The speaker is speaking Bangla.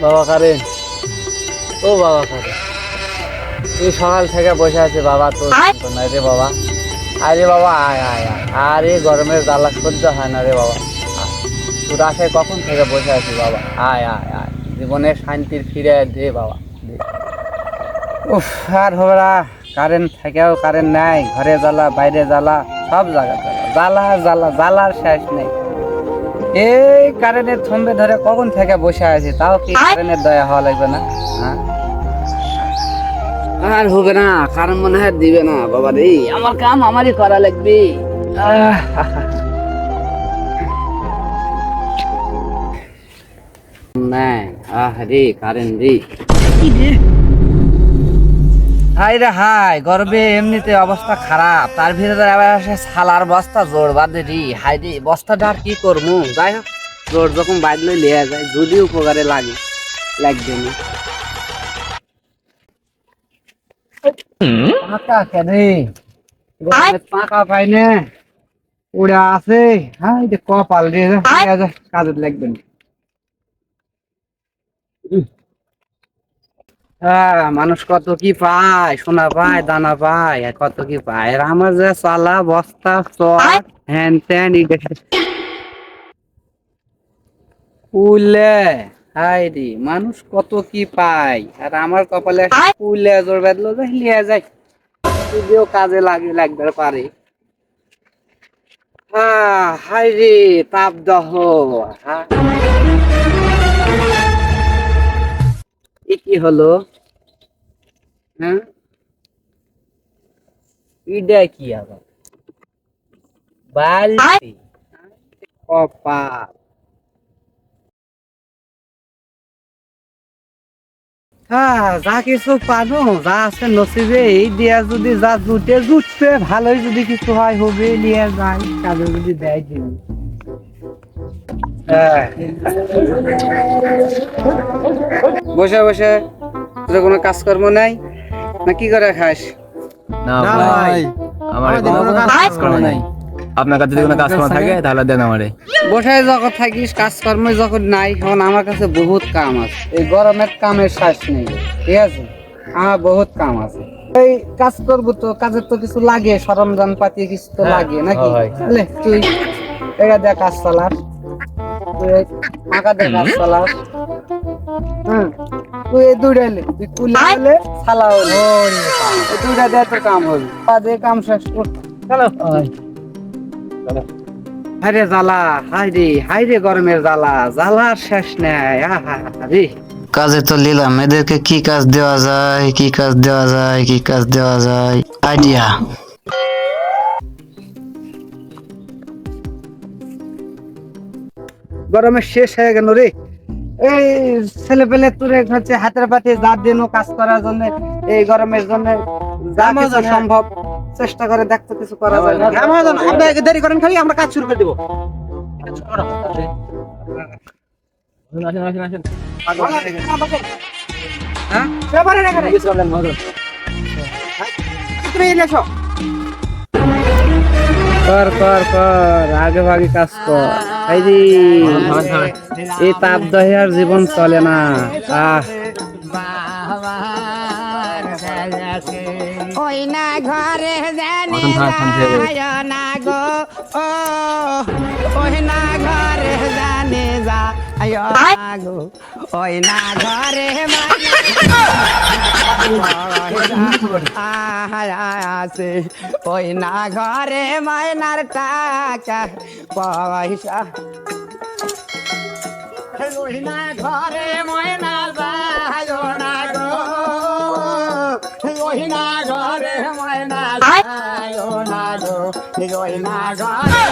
বাবা কারেন, ও বাবা কারেন, এই সকাল থেকে বসে আছে বাবা, তো নাই রে বাবা। আরে বাবা আয় আয় আয়, আরে গরমের জ্বালা সহ্য হয় না রে বাবা। তোর আশায় কখন থেকে বসে আছি বাবা, আয় আয় আয়, জীবনের শান্তির ফিরে দে বাবা দে। উফ, আর হবে না, কারেন্ট থেকেও কারেন্ট নাই, ঘরে জ্বালা বাইরে জ্বালা, সব জায়গা জ্বালা জ্বালা জ্বালার শেষ নেই। এই কারেন্টের থম্বে ধরে কখন থেকে বসে আছি, তাও কি কারেন্টের দয়া হওয়া লাগবে না? হ্যাঁ, আর হবে না, কারণ মনে হয় দিবে না বাবা রে, আমার কাম আমারই করা লাগবে। নাই, আহ রে কারেন্ট রে, হাই রে হাই, গর্বে এমনিতে অবস্থা খারাপ, তার ভিতরে আবার আসে শালার বস্তা জোর বাঁধে রি, হাই রে বস্তাটা আর কি করবো, যাই হোক জোর যখন বাঁধলে লিয়া যায়, যদি উপকারে লাগে লাগবে না। পাকা কেন রে, পাকা পাই না, উড়ে আছে, হ্যাঁ এটা কপাল রে, কাজে লাগবে না। হ্যাঁ, মানুষ কত কি পায়, সোনা পায় দানা পায়, আর কত কি পায়, আর আমার যে চালা বস্তা চট হ্যান ত্যান উলে, হাই রে মানুষ কত কি পায়, আর আমার কপালে উলে জোর বেঁধলো যে লিয়ে যায়, যদিও কাজে লাগবে পারে। হাই রে তাপ দহ, এ কি হলো? হ্যাঁ, ইডা কি আবার বালতি, কপাল। হ্যাঁ, যা কিছু পানো যা আছে নসিবে, এই দিয়া যদি যা জুটবে ভালোই, যদি কিছু হয় হবে, নিয়ে যাই কাজে যদি দেয় দিবি। বসে বসে তোর কোনো কাজকর্ম নাই না, কি করে খাস? না ভাই, আমার কোনো কাজকর্ম নাই। আপনার কাছে যদি কোনো কাজকর্ম থাকে তাহলে দেন আমারে। বসে যখন থাকিস, কাজকর্ম যখন নাই, এখন আমার কাছে বহুত কাম আছে, এই গরমের কামের শেষ নেই, ঠিক আছে? আমার বহুত কাম আছে, এই কাজ করবো তো, কাজের তো কিছু লাগে, সরঞ্জাম পাতি কিছু তো লাগে নাকি? তাহলে তুই এটা দেখ কাজ চালাস, তুই ফাঁকা দেখ কাজ চালাস, হ্যাঁ তুই এই দুইটাইলে তুই কুলে হলে ছালা হলে এই দুইটা দিয়ে তোর কাম হবে, কাজে কাম শেষ কর। চলো হাইরে জ্বালা, হাইরে গরমের জ্বালা, জ্বালার শেষ নেই। রে কাজে তো নিলাম, এদেরকে কি কাজ দেওয়া যায়, কি কাজ দেওয়া যায়, কি কাজ দেওয়া যায়, আইডিয়া। গরমের শেষ হয়ে গেল রে, এই ছেলে পেলে তোরে হচ্ছে হাতের পাতে যা দেন কাজ করার জন্য, এই গরমের জন্য যা কিছু সম্ভব চেষ্টা করে দেখতে কিছু করা যায় না। আপনারা দেরি করেন, খালি আমরা কাজ শুরু করে দেবো। হ্যাঁ, কর কর কর, আগে ভাগে কাজ কর। এই তাপ দহে আর জীবন চলে না। ওই না ঘরে জানি না গো, ও ওই না ঘরে জানি যা গো, ওই না ঘরে আছে, ওই না ঘরে মায়নার টাকা পয়সা, ওই না ঘরে ময়নার বাজো না গো, ওই না ঘরে ময়না যায়ও না গো, ওই না ঘরে